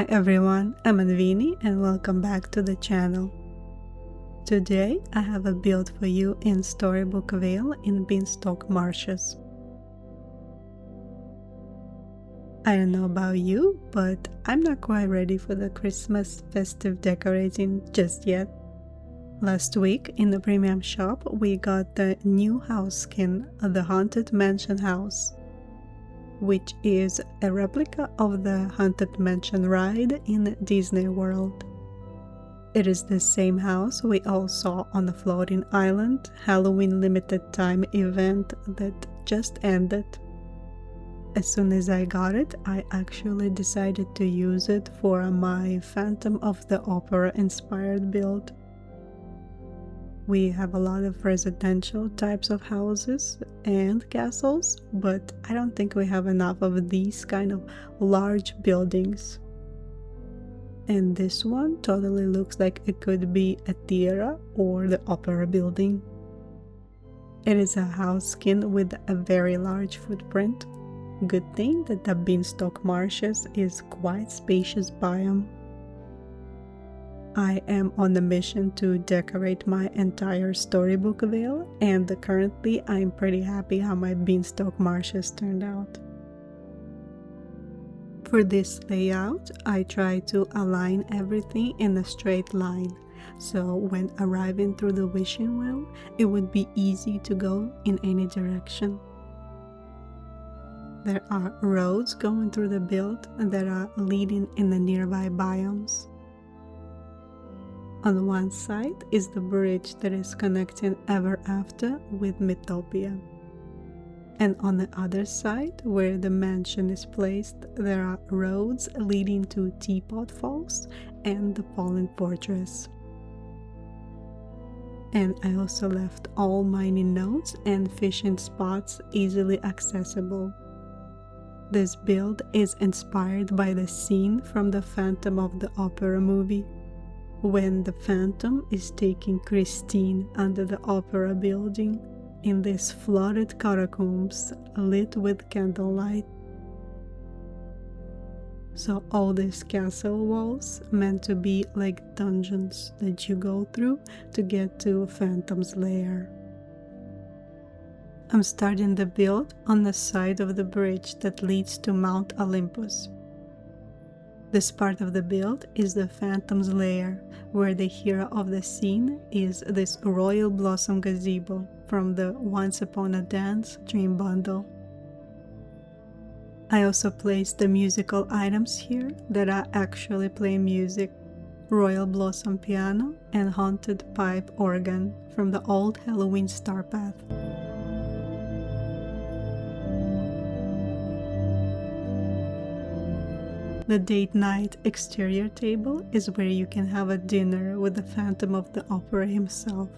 Hi everyone, I'm Anveenie and welcome back to the channel. Today I have a build for you in Storybook Vale in Beanstalk Marshes. I don't know about you, but I'm not quite ready for the Christmas festive decorating just yet. Last week in the premium shop we got the new house skin of the Haunted Mansion house, which is a replica of the Haunted Mansion ride in Disney World. It is the same house we all saw on the Floating Island Halloween limited time event that just ended. As soon as I got it, I actually decided to use it for my Phantom of the Opera inspired build. We have a lot of residential types of houses and castles, but I don't think we have enough of these kind of large buildings. And this one totally looks like it could be a theater or the opera building. It is a house skin with a very large footprint. Good thing that the Beanstalk Marshes is quite spacious biome. I am on a mission to decorate my entire Storybook Vale, and currently I'm pretty happy how my Beanstalk Marshes turned out. For this layout, I try to align everything in a straight line, so when arriving through the wishing well, it would be easy to go in any direction. There are roads going through the build that are leading in the nearby biomes. On one side is the bridge that is connecting Ever After with Mythopia. And on the other side, where the mansion is placed, there are roads leading to Teapot Falls and the Fallen Fortress. And I also left all mining nodes and fishing spots easily accessible. This build is inspired by the scene from the Phantom of the Opera movie, when the Phantom is taking Christine under the opera building in these flooded catacombs lit with candlelight. So all these castle walls meant to be like dungeons that you go through to get to Phantom's lair. I'm starting the build on the side of the bridge that leads to Mount Olympus. This part of the build is the Phantom's lair, where the hero of the scene is this Royal Blossom gazebo from the Once Upon a Dance Dream Bundle. I also placed the musical items here that are actually playing music: Royal Blossom piano and Haunted Pipe organ from the old Halloween Star Path. The date night exterior table is where you can have a dinner with the Phantom of the Opera himself.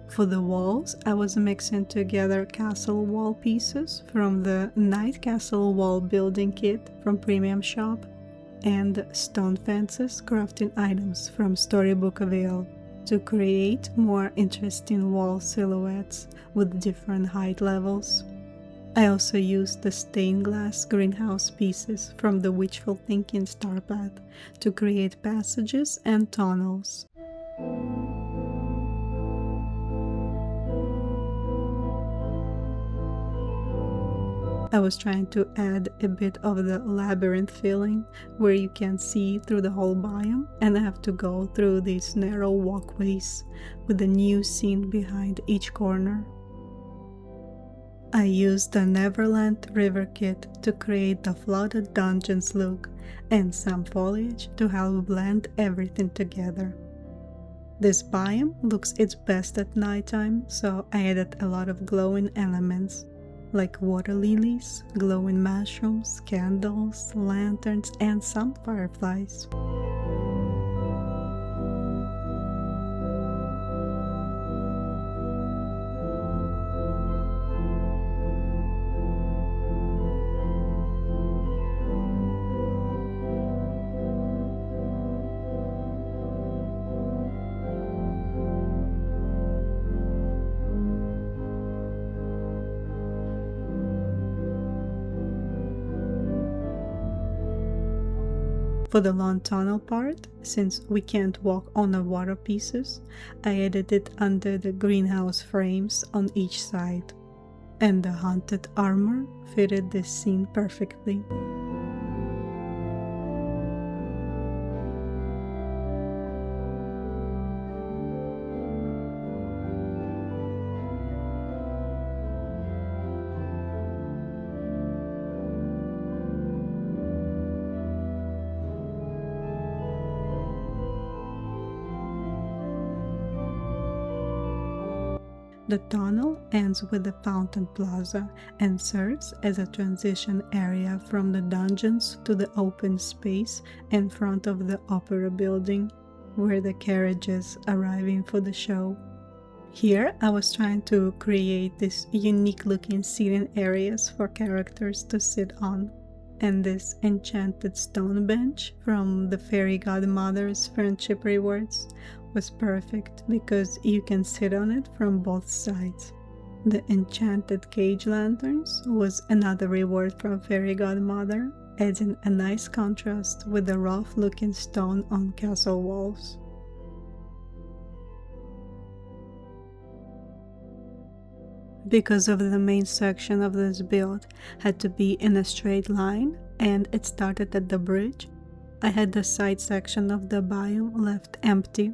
For the walls, I was mixing together castle wall pieces from the Night Castle wall building kit from Premium Shop and stone fences crafting items from Storybook Vale to create more interesting wall silhouettes with different height levels. I also used the stained glass greenhouse pieces from the Wishful Thinking Star Path to create passages and tunnels. I was trying to add a bit of the labyrinth feeling where you can see through the whole biome and have to go through these narrow walkways with a new scene behind each corner. I used the Neverland River kit to create the flooded dungeons look and some foliage to help blend everything together. This biome looks its best at nighttime, so I added a lot of glowing elements like water lilies, glowing mushrooms, candles, lanterns, and some fireflies. For the long tunnel part, since we can't walk on the water pieces, I added it under the greenhouse frames on each side, and the haunted armor fitted this scene perfectly. The tunnel ends with the fountain plaza and serves as a transition area from the dungeons to the open space in front of the opera building, where the carriages arriving for the show. Here I was trying to create these unique looking seating areas for characters to sit on, and this enchanted stone bench from the fairy godmother's friendship rewards was perfect because you can sit on it from both sides. The enchanted cage lanterns was another reward from fairy godmother, adding a nice contrast with the rough looking stone on castle walls. Because of the main section of this build had to be in a straight line and it started at the bridge, I had the side section of the biome left empty.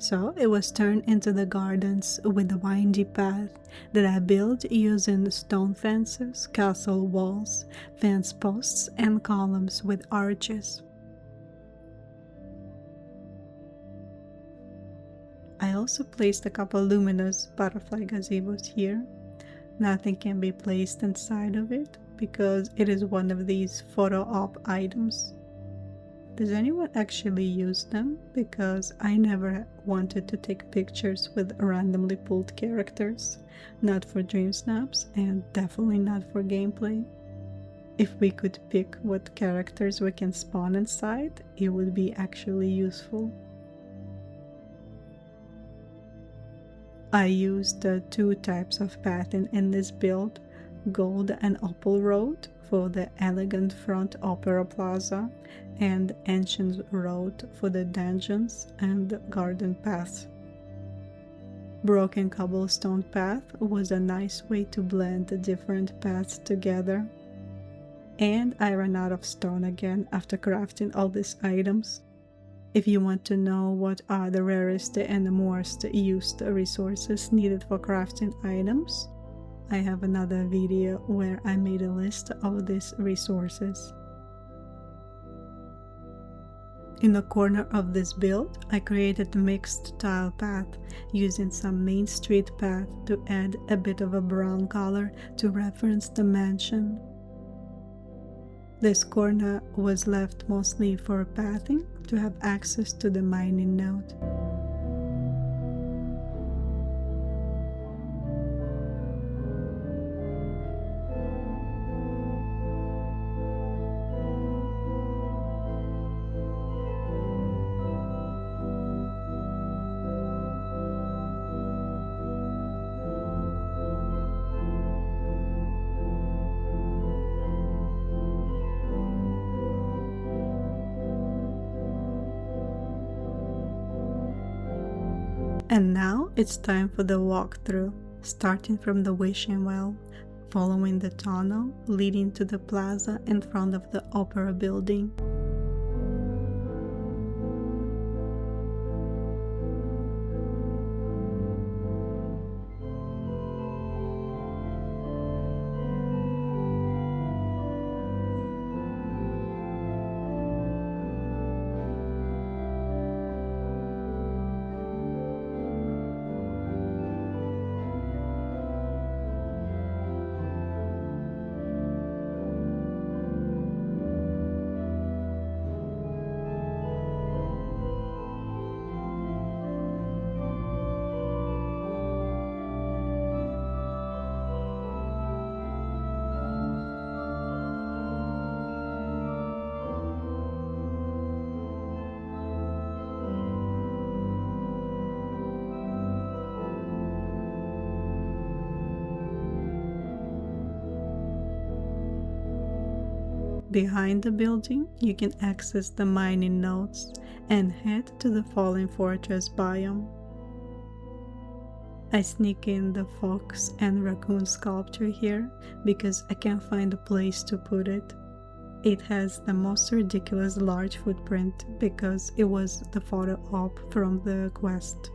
So it was turned into the gardens with a windy path that I built using stone fences, castle walls, fence posts, and columns with arches. I also placed a couple luminous butterfly gazebos here. Nothing can be placed inside of it because it is one of these photo op items. Does anyone actually use them? Because I never wanted to take pictures with randomly pulled characters, not for dream snaps and definitely not for gameplay. If we could pick what characters we can spawn inside, it would be actually useful. I used two types of pattern in this build, gold and opal road for the elegant front opera plaza, and ancient road for the dungeons and garden paths. Broken cobblestone path was a nice way to blend the different paths together. And I ran out of stone again after crafting all these items. If you want to know what are the rarest and the most used resources needed for crafting items, I have another video where I made a list of these resources. In the corner of this build, I created a mixed tile path using some main street path to add a bit of a brown color to reference the mansion. This corner was left mostly for pathing to have access to the mining node. And now it's time for the walkthrough, starting from the wishing well, following the tunnel leading to the plaza in front of the opera building. Behind the building, you can access the mining nodes and head to the Fallen Fortress biome. I sneak in the fox and raccoon sculpture here because I can't find a place to put it. It has the most ridiculous large footprint because it was the photo op from the quest.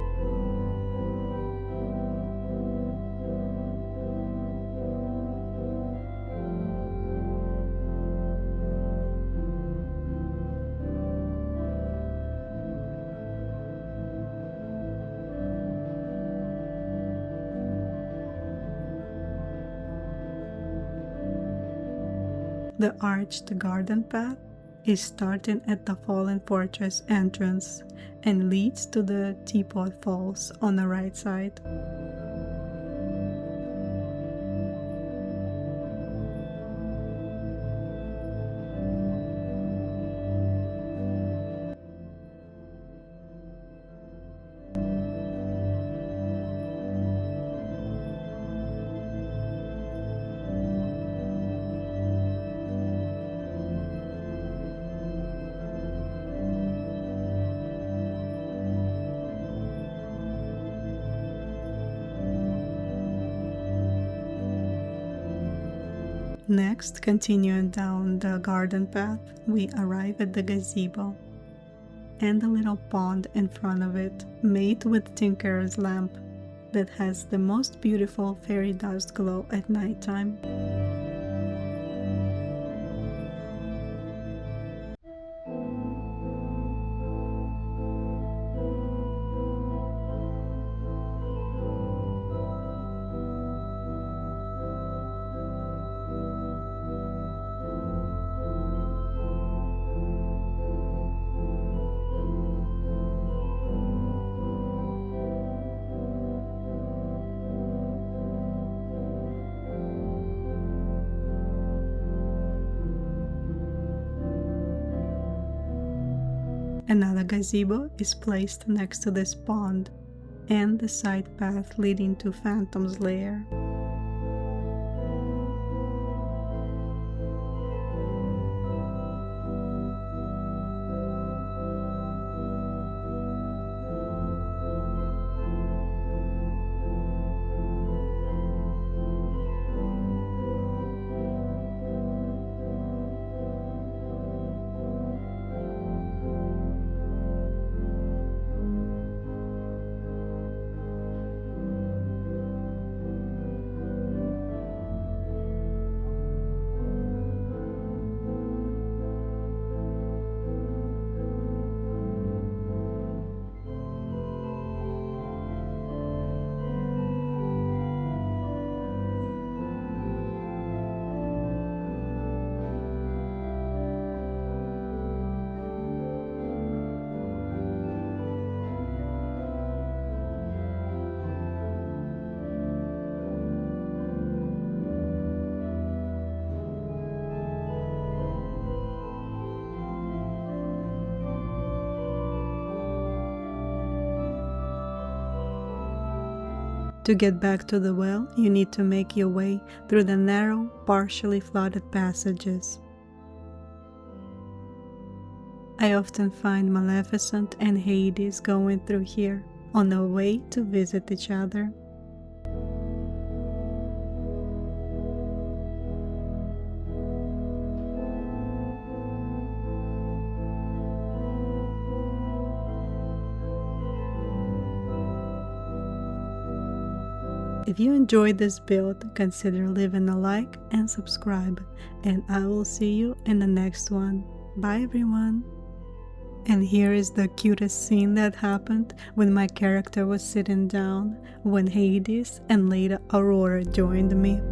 The arched garden path is starting at the Fallen Fortress entrance and leads to the Teapot Falls on the right side. Next, continuing down the garden path, we arrive at the gazebo and a little pond in front of it, made with Tinker's lamp that has the most beautiful fairy dust glow at nighttime. Another gazebo is placed next to this pond and the side path leading to Phantom's lair. To get back to the well, you need to make your way through the narrow, partially flooded passages. I often find Maleficent and Hades going through here on their way to visit each other. If you enjoyed this build, consider leaving a like and subscribe, and I will see you in the next one. Bye everyone! And here is the cutest scene that happened when my character was sitting down when Hades and later Aurora joined me.